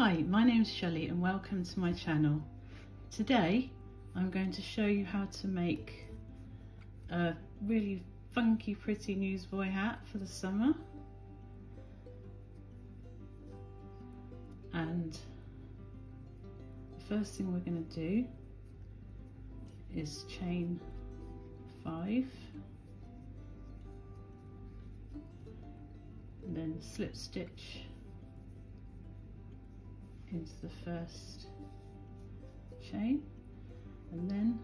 Hi, my name's Shelley and welcome to my channel. Today I'm going to show you how to make a really funky pretty newsboy hat for the summer. And the first thing we're going to do is chain 5 and then slip stitch into the first chain, and then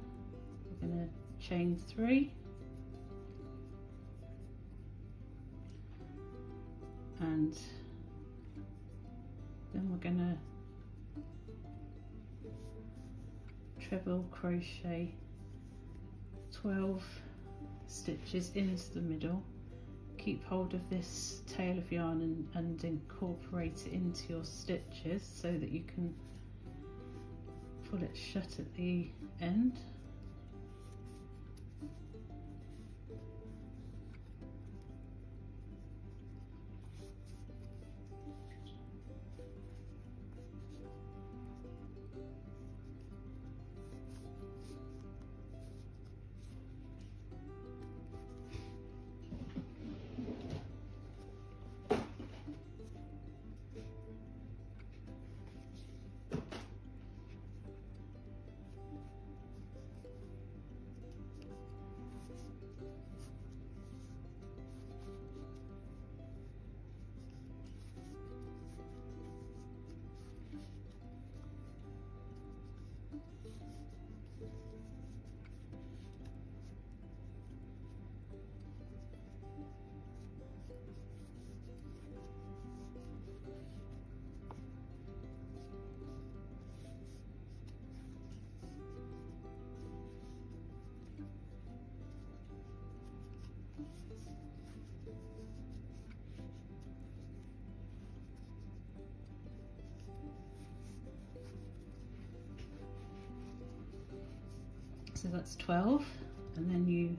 we're going to chain 3 and then we're going to treble crochet 12 stitches into the middle. Keep hold of this tail of yarn and incorporate it into your stitches so that you can pull it shut at the end. So that's 12, and then you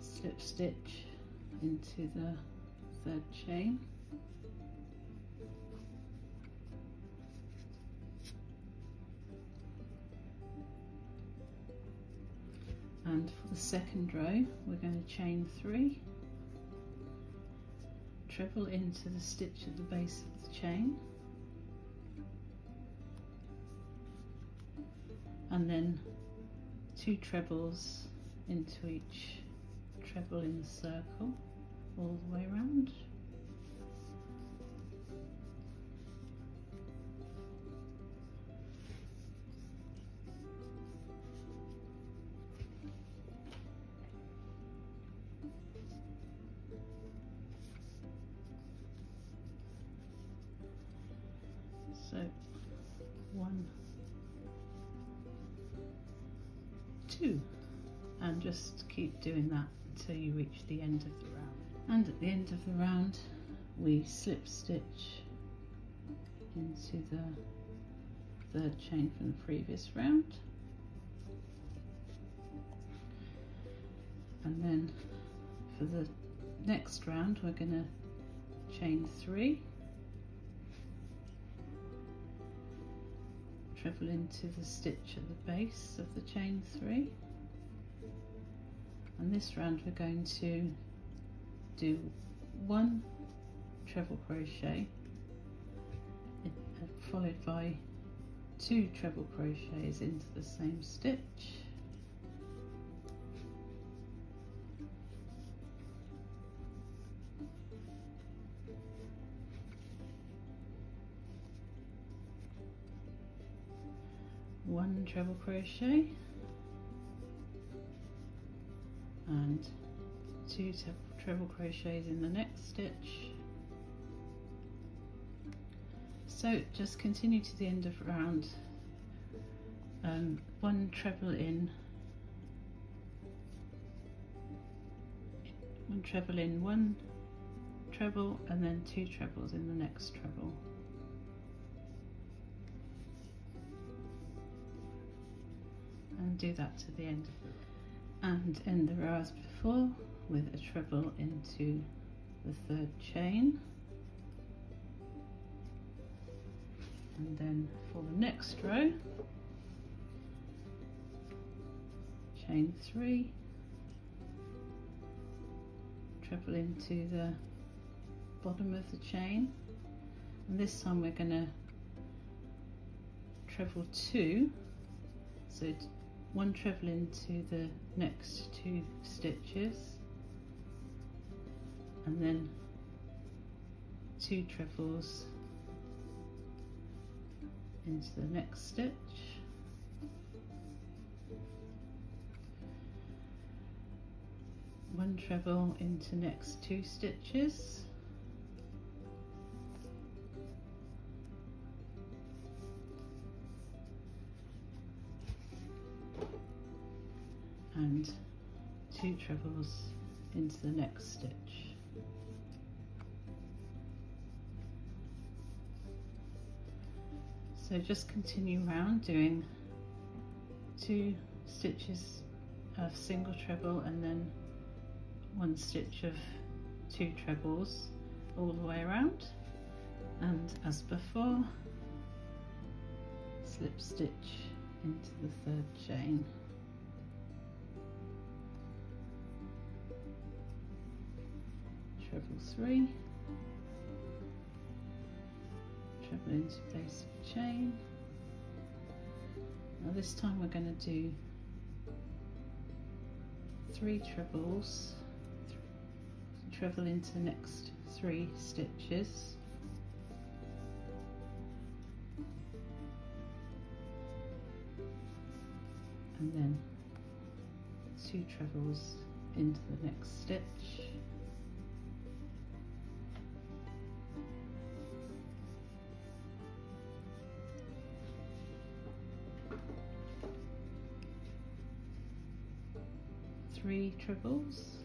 slip stitch into the third chain, and for the second row we're going to chain 3, treble into the stitch at the base of the chain, and then 2 trebles into each treble in the circle all the way around. So 1, 2, and just keep doing that until you reach the end of the round. And at the end of the round we slip stitch into the third chain from the previous round, and then for the next round we're going to chain 3, treble into the stitch at the base of the chain 3, and this round we're going to do 1 treble crochet followed by 2 treble crochets into the same stitch, one treble crochet and 2 treble crochets in the next stitch. So just continue to the end of the round, 1 treble in, 1 treble in, 1 treble, and then 2 trebles in the next treble. And do that to the end, and end the row as before with a treble into the third chain, And then for the next row, chain 3, treble into the bottom of the chain, and this time we're going to treble 2, so 1 treble into the next 2 stitches, and then 2 trebles into the next stitch, one treble into next 2 stitches, and 2 trebles into the next stitch. So just continue round doing 2 stitches of single treble and then 1 stitch of 2 trebles all the way around, and as before, slip stitch into the 3rd chain. Treble 3, treble into base of chain. Now this time we're going to do 3 trebles, treble into the next 3 stitches, and then 2 trebles into the next stitch, three trebles,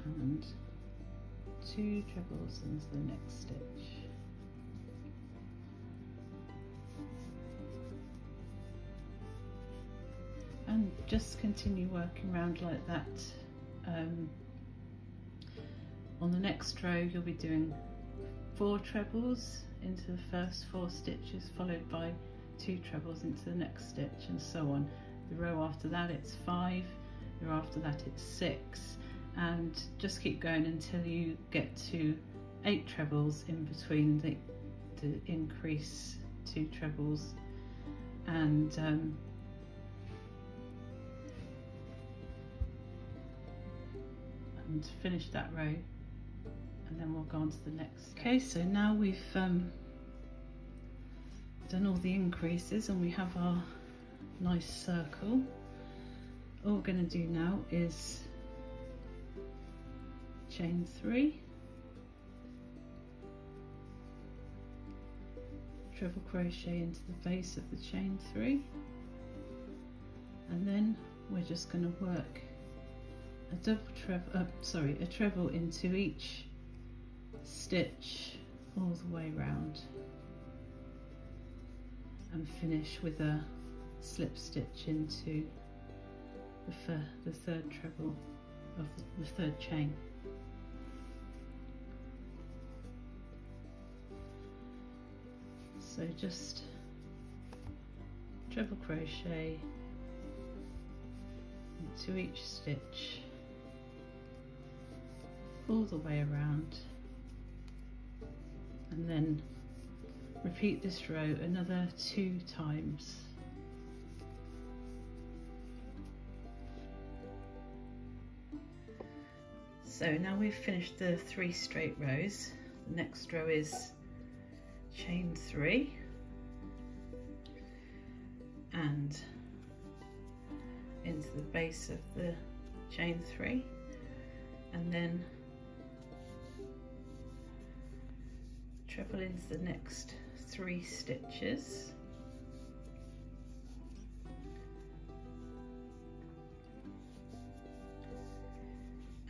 and 2 trebles into the next stitch. And just continue working around like that. On the next row you'll be doing 4 trebles into the first 4 stitches, followed by 2 trebles into the next stitch, and so on. The row after that it's 5, the row after that it's 6, and just keep going until you get to 8 trebles in between the increase 2 trebles, and finish that row, and then we'll go on to the next. Okay, so now we've done all the increases and we have our nice circle. All we're going to do now is chain 3, treble crochet into the base of the chain 3, and then we're just going to work a treble into each stitch all the way round, and finish with a slip stitch into the 3rd treble of the 3rd chain. So just treble crochet into each stitch all the way around, and then repeat this row another 2 times. So now we've finished the 3 straight rows. The next row is chain 3 and into the base of the chain 3, and then treble into the next 3 stitches,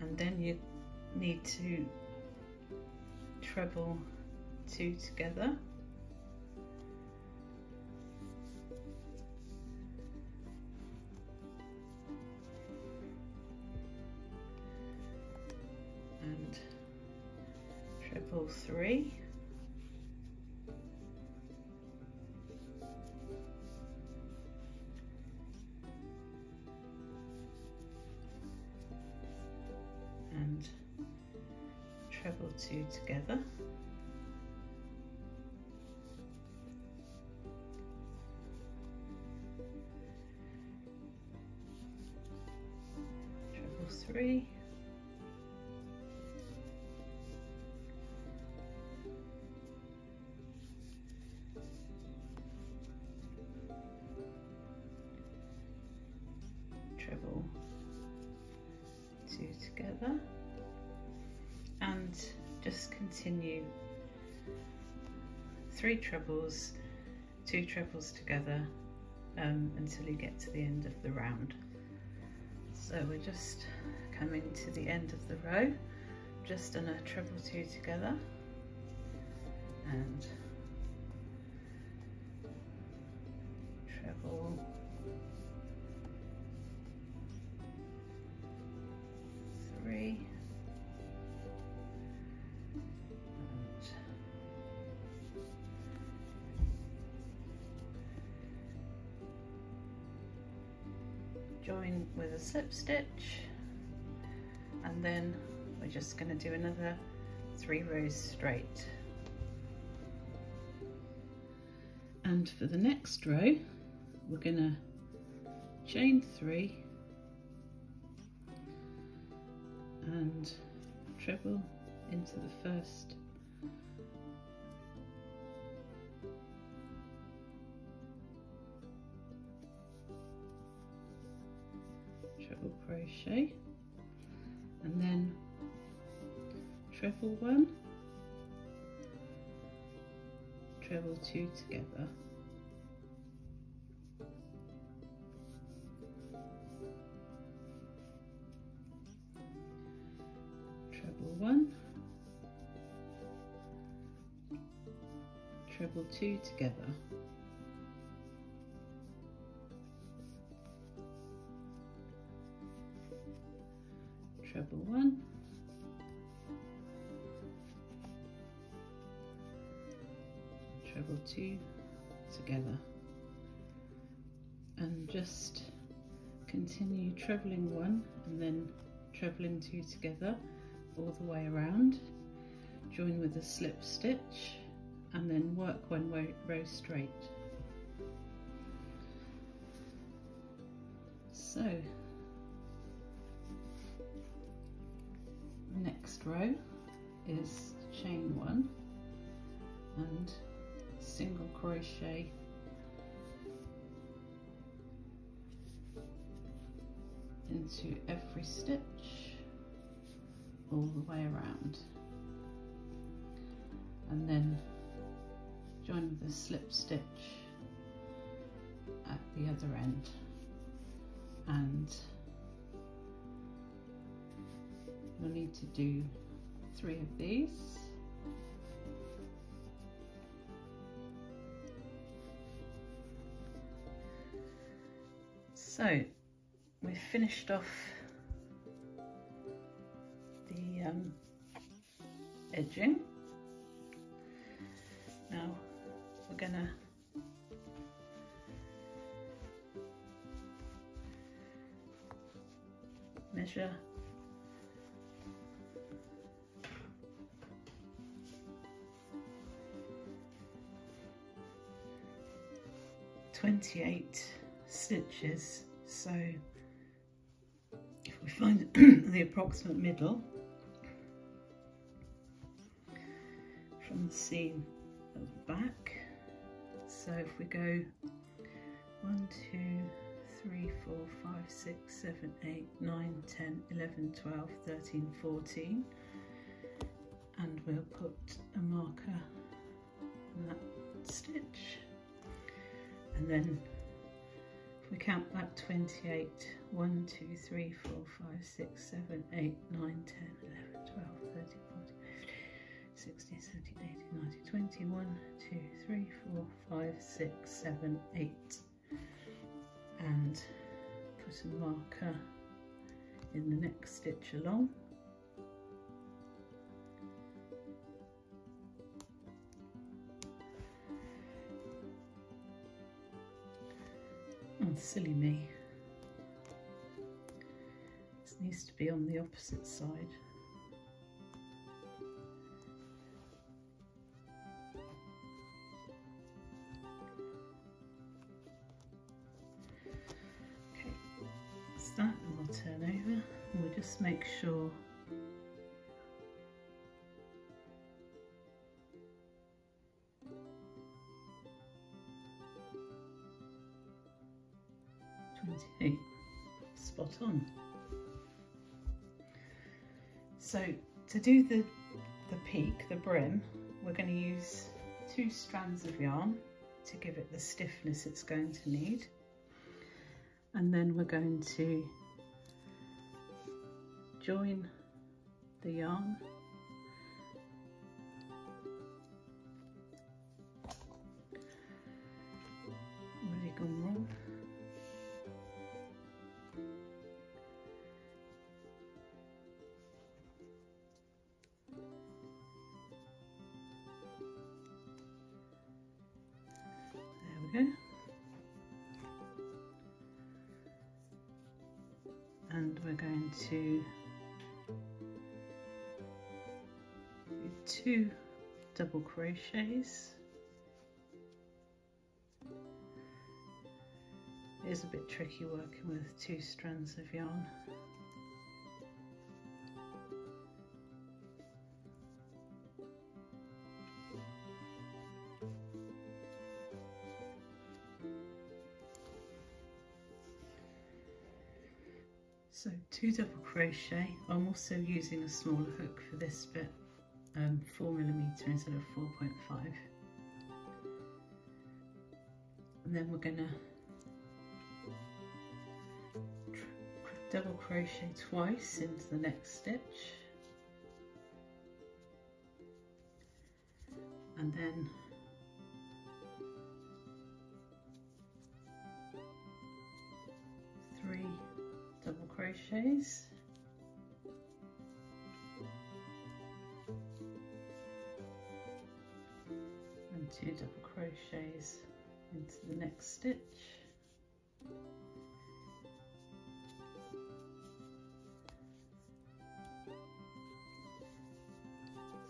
and then you need to treble 2 together, treble 3, and treble 2 together, treble 3, treble 2 together, and just continue 3 trebles, 2 trebles together until you get to the end of the round. So we're just coming to the end of the row, just done a treble 2 together and treble 3, join with a slip stitch, and then we're just going to do another 3 rows straight. And for the next row we're going to chain 3 and treble into the first treble crochet, and then treble 1, treble 2 together, treble 1, treble 2 together, treble 1, treble 2 together, and just continue trebling 1 and then trebling 2 together all the way around, join with a slip stitch, and then work 1 row straight. So next row is chain 1 and single crochet into every stitch all the way around, and then join with a slip stitch at the other end, and you'll need to do 3 of these. So we've finished off the edging. Now we're gonna measure (28) stitches. So if we find the approximate middle from the seam at the back, so if we go 1, 2, 3, 4, 5, 6, 7, 8, 9, 10, 11, 12, 13, 14, and we'll put a marker on that stitch, and then if we count back 28, 1, 2, 3, 4, 5, 6, 7, 8, 9, 10, 11, 12, 13, 14, 16, 17, 18, 19, 20, 1, 2, 3, 4, 5, 6, 7, 8, and put a marker in the next stitch along, silly me. This needs to be on the opposite side. Okay, that's that, and we'll turn over and we'll just make sure spot on. So to do the peak, the brim, we're going to use 2 strands of yarn to give it the stiffness it's going to need, and then we're going to join the yarn already gone wrong. And we're going to do 2 double crochets. It is a bit tricky working with 2 strands of yarn. So 2 double crochet. I'm also using a smaller hook for this bit, 4mm instead of 4.5. And then we're going to double crochet twice into the next stitch, and then double crochets, and 2 double crochets into the next stitch,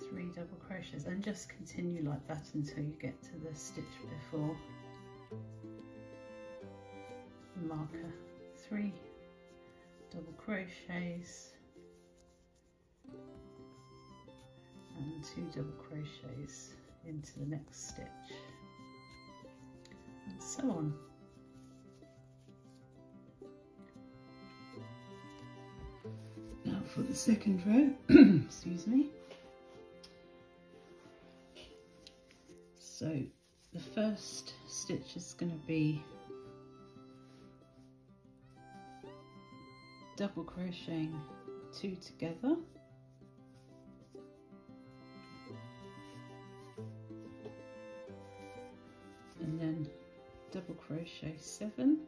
3 double crochets, and just continue like that until you get to the stitch before the marker. 3 double crochets and 2 double crochets into the next stitch, and so on. Now for the second row, excuse me. So the first stitch is going to be double crocheting 2 together, and then double crochet 7,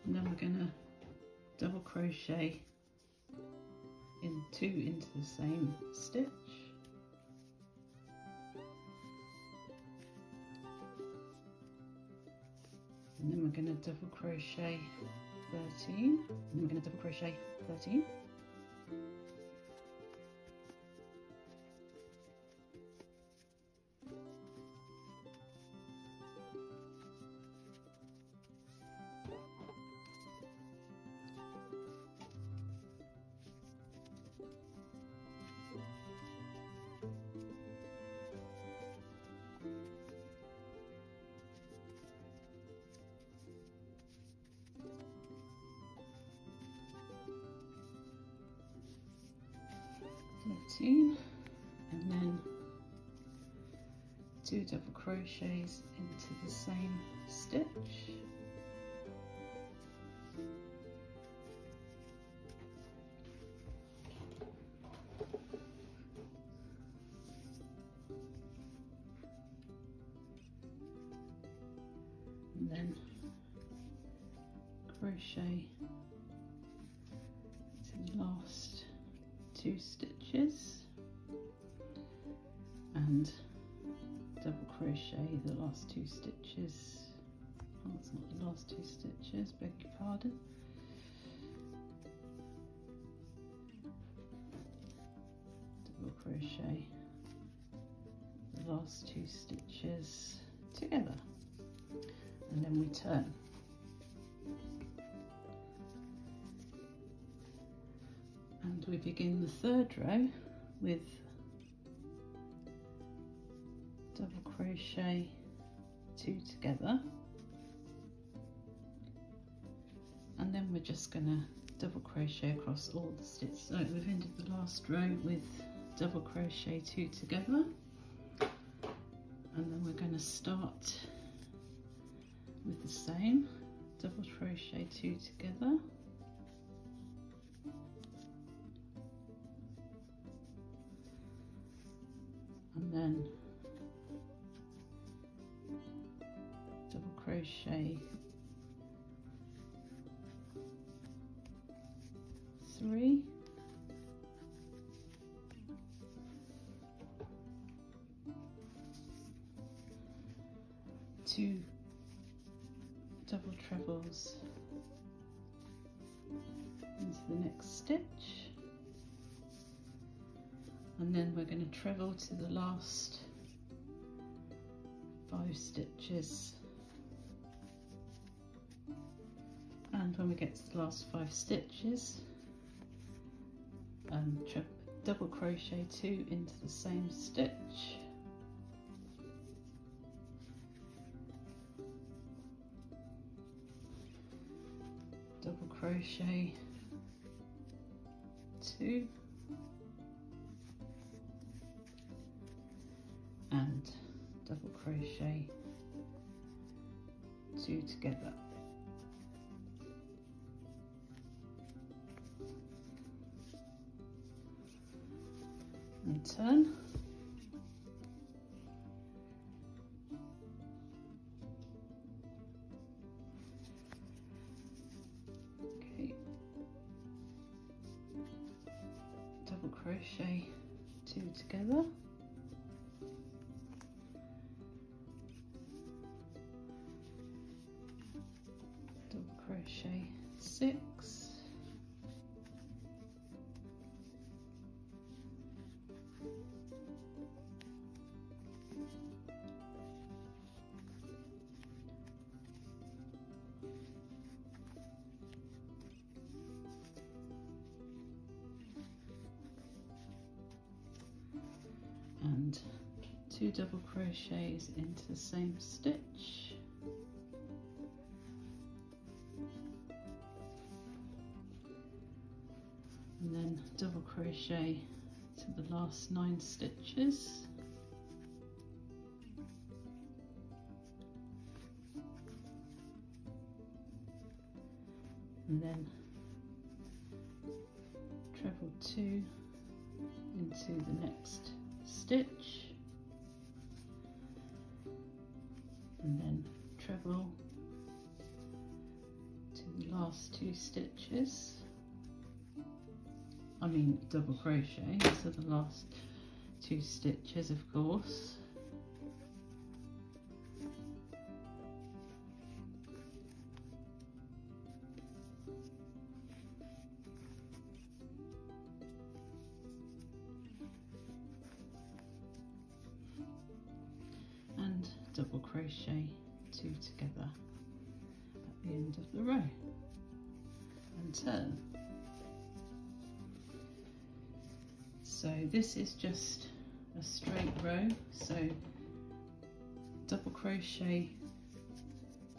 and then we're going to double crochet in 2 into the same stitch, and then we're going to double crochet 13, and we're going to double crochet 13, 14, and then 2 double crochets into the same stitch. And then crochet to the last 2 stitches and double crochet the last 2 stitches. Oh, it's not the last 2 stitches, beg your pardon. Double crochet the last 2 stitches together, and then we turn. And we begin the 3rd row with double crochet 2 together, and then we're just going to double crochet across all the stitches. So we've ended the last row with double crochet 2 together, and then we're going to start with the same double crochet 2 together, and then double crochet 3, two double trebles into the next stitch, and then we're going to treble to the last 5 stitches, and when we get to the last 5 stitches, double crochet 2 into the same stitch, double crochet 2, and double crochet 2 together. And turn. Okay. Double crochet 2 together. Double crochet 6. And 2 double crochets into the same stitch, and then double crochet to the last 9 stitches, and then treble 2 into the next stitch, and then treble to the last 2 stitches, I mean double crochet, so the last 2 stitches of course, and double crochet 2 together at the end of the row, and turn. So this is just a straight row, so double crochet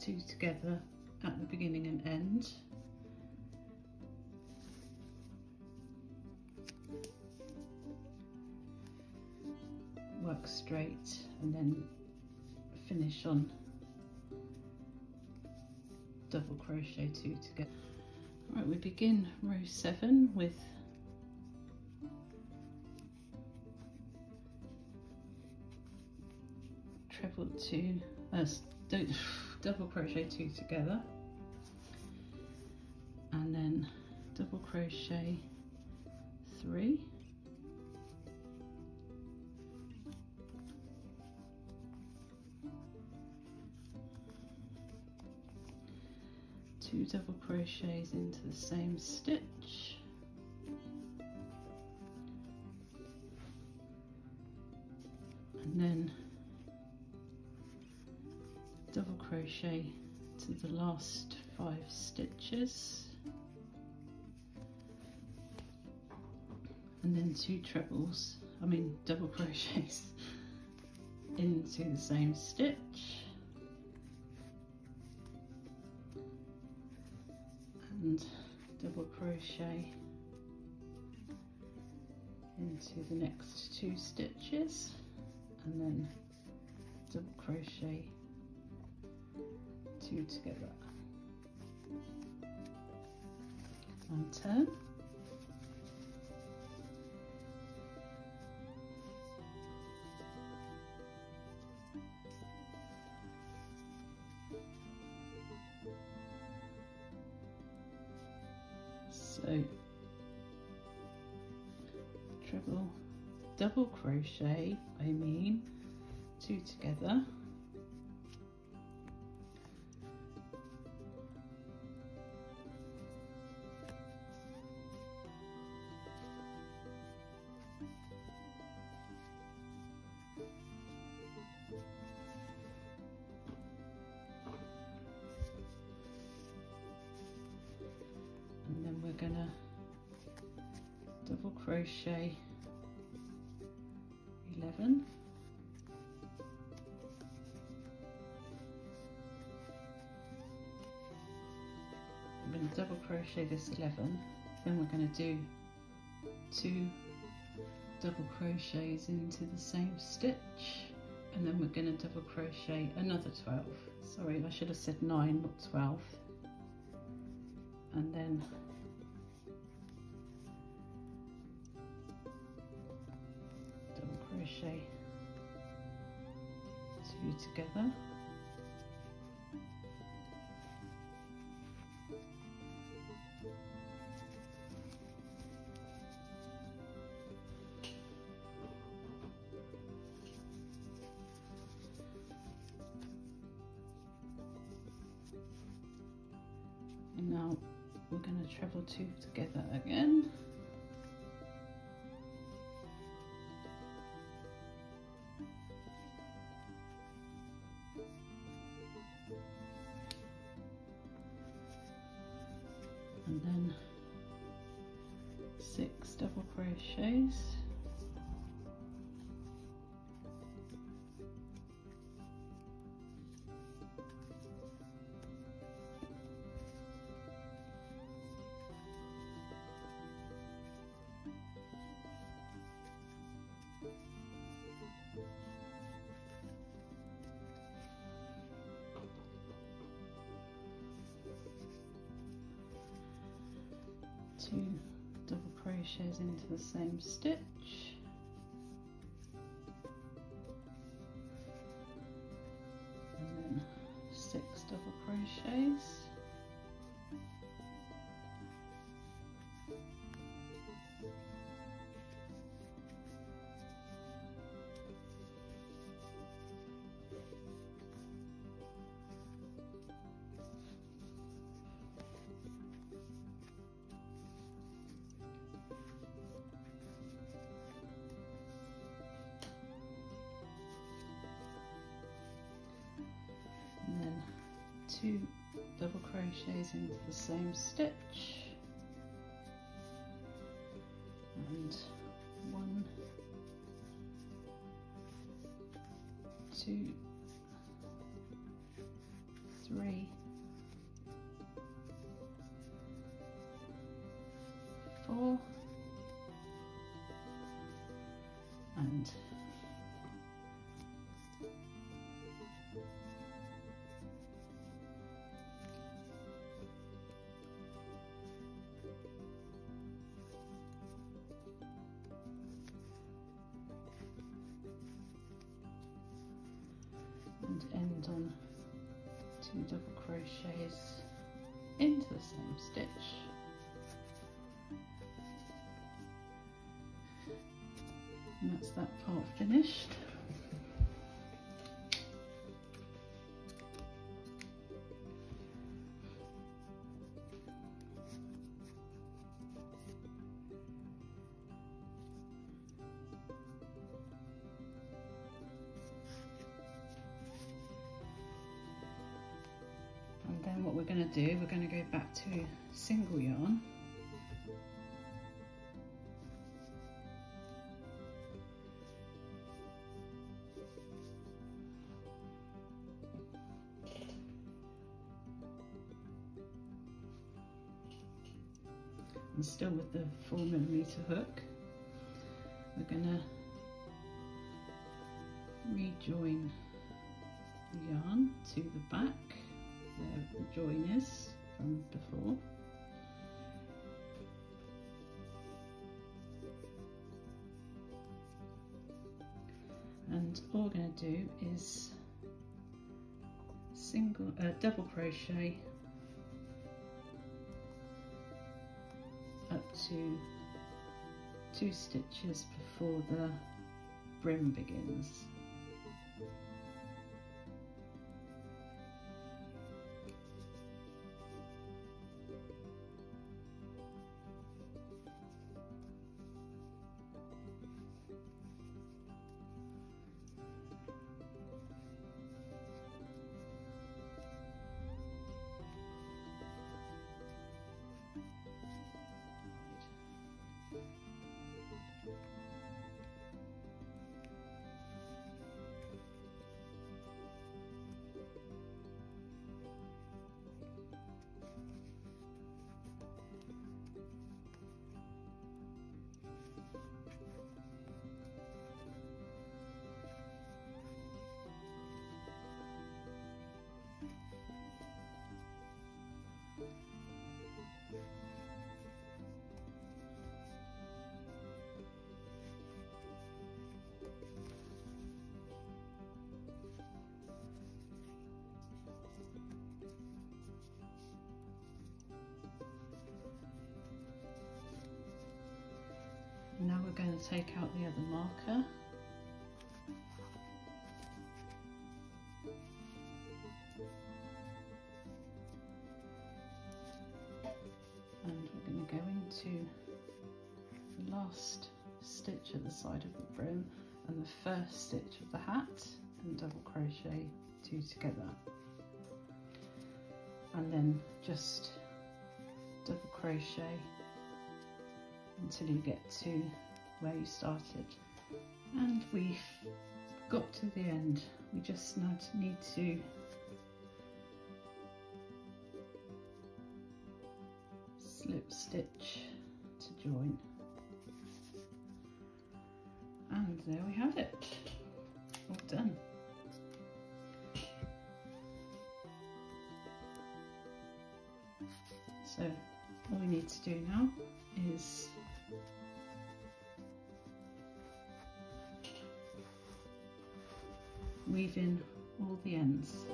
2 together at the beginning and end, work straight and then finish on double crochet 2 together. Right, we begin row 7 with treble 2, double crochet 2 together, and then double crochet 3, two double crochets into the same stitch, and then double crochet to the last 5 stitches, and then 2 double crochets into the same stitch, and double crochet into the next 2 stitches, and then double crochet 2 together, and turn. So double crochet, 2 together, and then we're gonna double crochet 11, I'm going to double crochet this 11, then we're going to do 2 double crochets into the same stitch, and then we're going to double crochet another 12, sorry I should have said 9 not 12, and then double crochet 2 together, and now we're going to treble 2 together again, and then 6 double crochets, two double crochets into the same stitch, and then 6 double crochets, and then 2 double crochets into the same stitch, and 1, 2, 3, 4, and end on 2 double crochets into the same stitch. And that's that part finished. And then what we're going to do, we're going to go back to single yarn. And still with the 4mm hook, we're going to rejoin the yarn to the back where the join is from before. And all we're going to do is double crochet up to 2 stitches before the brim begins. Now we're going to take out the other marker. And we're going to go into the last stitch at the side of the brim and the first stitch of the hat and double crochet 2 together. And then just double crochet until you get to where you started. And we've got to the end. We just need to slip stitch to join. And there we have it. All done. So all we need to do now is weave in all the ends.